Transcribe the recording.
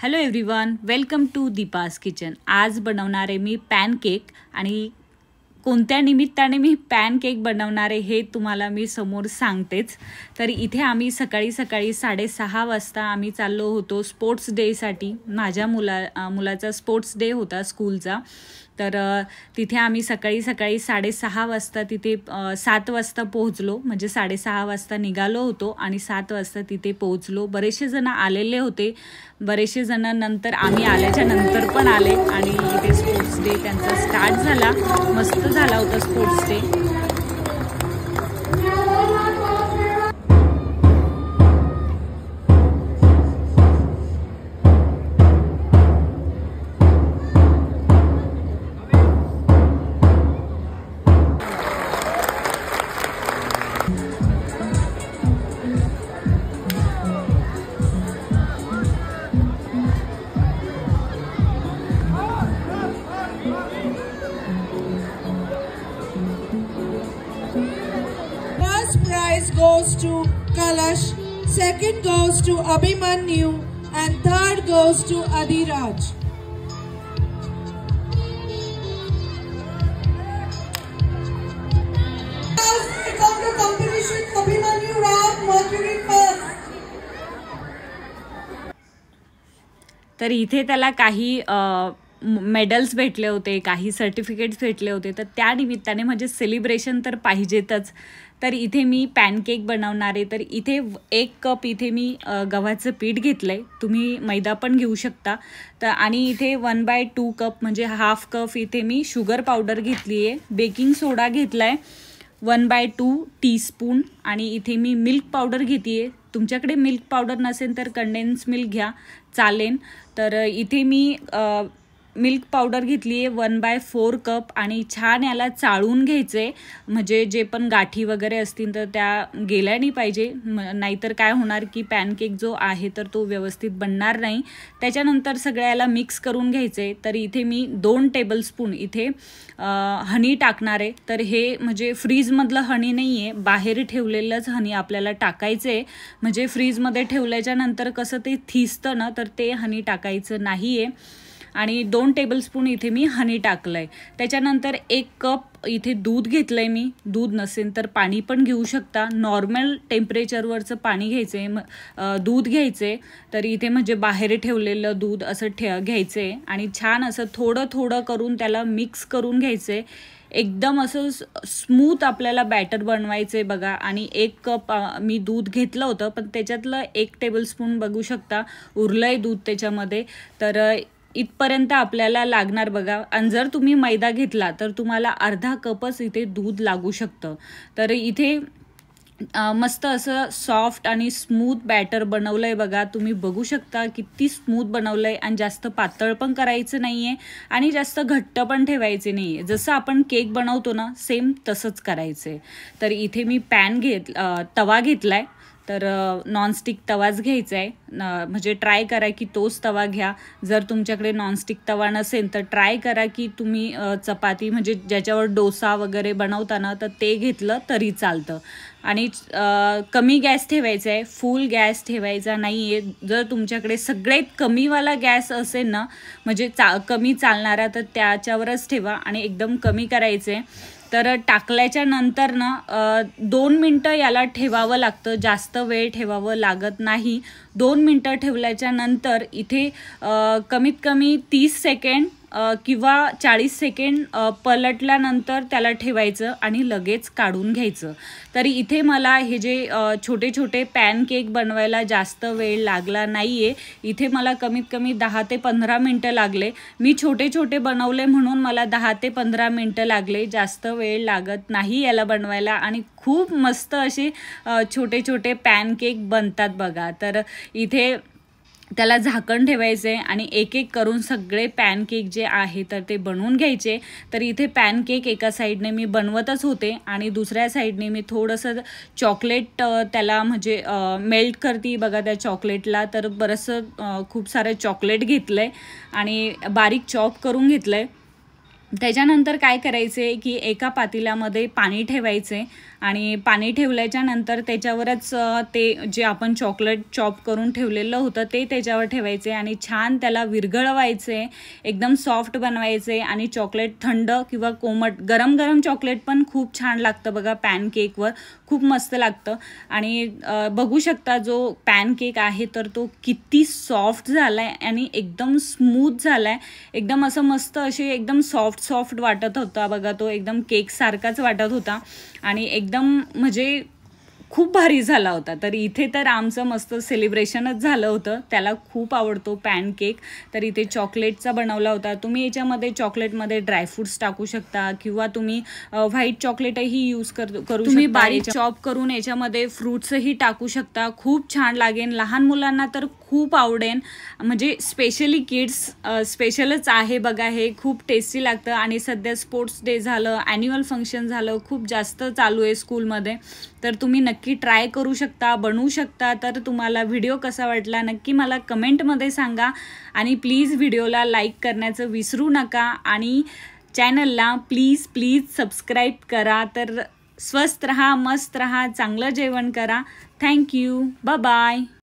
Hello everyone, welcome to Deepa's kitchen. आज बनवणार आहे मी पॅनकेक आणि कोणत्या निमित्ताने मी पॅनकेक बनवणार आहे हे तुम्हाला मी समोर सांगतेच। तर इथे आम्ही सकाळी 6:30 वाजता आम्ही चाललो होतो स्पोर्ट्स डेसाठी। माझ्या मुलाचा स्पोर्ट्स डे होता स्कूलचा। तर तिथे आम्ही सकाळी 6:30 वाजता तिथे 7 वाजता पोहोचलो, म्हणजे 6:30 वाजता निघालो होतो आणि 7 वाजता तिथे पोहोचलो। बरेचसे जण आलेले होते, बरेचसे जण नंतर आम्ही आल्याच्या नंतर पण आले आणि इथे स्पोर्ट्स डे त्यांचा स्टार्ट झाला। मस्त झाला होता sports day. Prize goes to Kalash, second goes to Abhimanyu, and third goes to Adiraj. Come to competition, Abhimanyu Ram, Mercury first. तर इथे त्याला काही मेडल्स भेटले होते, काही सर्टिफिकेट्स भेटले होते। तर त्या निमित्ताने म्हणजे सेलिब्रेशन तर पाहिजेतच। तर इथे मी पॅनकेक बनवणार आहे। तर इथे 1 कप इथे मी गव्हाचं पीठ घेतलं आहे, तुम्ही मैदा पण घेऊ शकता। तर आणि इथे 1/2 कप म्हणजे हाफ कप इथे मी शुगर पावडर घेतली आहे। बेकिंग सोडा घेतला आहे 1/2 टीस्पून आणि इथे मी मिल्क पावडर घेते आहे। तुमच्याकडे मिल्क पावडर नसेल तर कंडेन्स मिल्क घ्या, चालेल। तर इथे मी मिल्क पावडर घेतली आहे 1/4 कप आणि छान याला चाळून घ्यायचे, म्हणजे जे पण गाठी वगैरे असतील तर त्या गेल्या नाही पाहिजे, नाहीतर काय होणार की पॅनकेक जो आहे तर तो व्यवस्थित बनणार नाही। त्याच्यानंतर सगळ्याला मिक्स करून घ्यायचे। तर इथे मी 2 टेबलस्पून इथे हनी टाकणार आहे। तर हे म्हणजे फ्रीजमधलं हनी नाही आहे, बाहेर ठेवलेलंच हनी आपल्याला टाकायचं आहे। म्हणजे फ्रीजमध्ये ठेवल्याच्या नंतर कसं ते थिजतं ना, तर ते हनी टाकायचं नाही आहे। आणि 2 टेबलस्पून इथे मी हनी टाकलं आहे। त्याच्यानंतर 1 कप इथे दूध घेतलं आहे मी, दूध नसेल तर पाणी पण घेऊ शकता, नॉर्मल टेम्परेचरवरचं पाणी घ्यायचं आहे, दूध घ्यायचं आहे। तर इथे म्हणजे बाहेर ठेवलेलं दूध असं घ्यायचं आहे आणि छान असं थोडं थोडं करून त्याला मिक्स करून घ्यायचं आहे। एकदम असं स्मूथ आपल्याला बॅटर बनवायचं आहे बघा। आणि 1 कप मी दूध घेतलं होतं, पण त्याच्यातलं 1 टेबलस्पून बघू शकता उरलं आहे दूध त्याच्यामध्ये। तर इथपर्यंत आपल्याला लागणार बघा। आणि जर तुम्ही मैदा घेतला तर तुम्हाला अर्धा कपच इथे दूध लागू शकतं। तर इथे मस्त असं सॉफ्ट आणि स्मूथ बॅटर बनवलं आहे बघा। तुम्ही बघू शकता किती स्मूथ बनवलं आहे आणि जास्त पातळ पण करायचं नाही आहे आणि जास्त घट्ट पण ठेवायचे नाही आहे। जसं आपण केक बनवतो ना, सेम तसंच करायचं आहे। तर इथे मी तवा घेतला आहे। तर नॉनस्टिक तवाच घ्यायचा आहे, म्हणजे ट्राय करा की तोच तवा घ्या। जर तुमच्याकडे नॉनस्टिक तवा नसेल तर ट्राय करा की तुम्ही चपाती म्हणजे ज्याच्यावर डोसा वगैरे बनवताना तर ते घेतलं तरी चालतं। आणि कमी गॅस ठेवायचा आहे, फुल गॅस ठेवायचा नाही आहे। जर तुमच्याकडे सगळ्यात कमीवाला गॅस असेल ना, म्हणजे कमी चालणारा, तर त्याच्यावरच ठेवा आणि एकदम कमी करायचं आहे। तर टाकल्याच्या नंतर ना 2 मिनटं याला ठेवावं लागतं, जास्त वेळ ठेवावं लागत नाही। 2 मिनटं ठेवल्याच्या नंतर इथे कमीत कमी 30 सेकंड किंवा 40 सेकंड पलटल्यानंतर त्याला ठेवायचं आणि लगेच काढून घ्यायचं। तरी इथे मला हे जे छोटे छोटे पॅनकेक बनवायला जास्त वेळ लागला नाही आहे। इथे मला कमीत कमी 10 ते 15 मिनटं लागले। मी छोटे छोटे बनवले म्हणून मला 10 ते 15 मिनटं लागले, जास्त वेळ लागत नाही याला बनवायला आणि खूप मस्त असे छोटे छोटे पॅनकेक बनतात बघा। तर इथे त्याला झाकण ठेवायचं आहे आणि एक एक करून सगळे पॅनकेक जे आहे तर ते बनवून घ्यायचे। तर इथे पॅनकेक एका साईडने मी बनवतच होते आणि दुसऱ्या साईडने मी थोडंसं चॉकलेट त्याला म्हणजे मेल्ट करते बघा त्या चॉकलेटला। तर बरंचसं खूप सारं चॉकलेट घेतलं आहे आणि बारीक चॉप करून घेतलं आहे। त्याच्यानंतर काय करायचे की एका पातेल्यामध्ये पाणी ठेवायचे आणि पाणी ठेवल्याच्या नंतर त्याच्यावरच ते जे आपण चॉकलेट चॉप करून ठेवलेलं होतं ते त्याच्यावर ठेवायचे आणि छान त्याला विरघळवायचे, एकदम सॉफ्ट बनवायचे आणि चॉकलेट थंड किंवा कोमट गरम गरम चॉकलेट पण खूप छान लागतं बघा, पॅनकेकवर खूप मस्त लागतं. आणि बघू शकता जो पॅनकेक आहे तर तो किती सॉफ्ट झाला आहे आणि एकदम स्मूथ झाला आहे, एकदम असं मस्त असे एकदम सॉफ्ट वाटत होता बघा, तो एकदम केक सारखाच वाटत होता आणि एकदम म्हणजे खूप भारी झाला होता. तर इथे तर आमचं मस्त सेलिब्रेशनच झालं होतं. त्याला खूप आवडतो पॅनकेक, तर इथे चॉकलेटचा बनवला होता. तुम्ही याच्यामध्ये चॉकलेटमध्ये ड्रायफ्रूट्स टाकू शकता किंवा तुम्ही व्हाईट चॉकलेटही यूज करू तुम्ही बारीक चॉप करून याच्यामध्ये फ्रूट्सही टाकू शकता. खूप छान लागेल, लहान मुलांना तर खूप आवडेल, म्हणजे स्पेशली किड्स स्पेशलच आहे बघा. हे खूप टेस्टी लागतं आणि सध्या स्पोर्ट्स डे झालं, ॲन्युअल फंक्शन झालं, खूप जास्त चालू आहे स्कूलमध्ये, तर तुम्ही नक्की ट्राय करू शकता, बनवू शकता. तर तुम्हाला व्हिडिओ कसा वाटला नक्की मला कमेंटमध्ये सांगा आणि प्लीज व्हिडिओला लाईक करण्याचं विसरू नका आणि चॅनलला प्लीज सबस्क्राईब करा. तर स्वस्त रहा, मस्त रहा, चांगलं जेवण करा. Thank you, bye.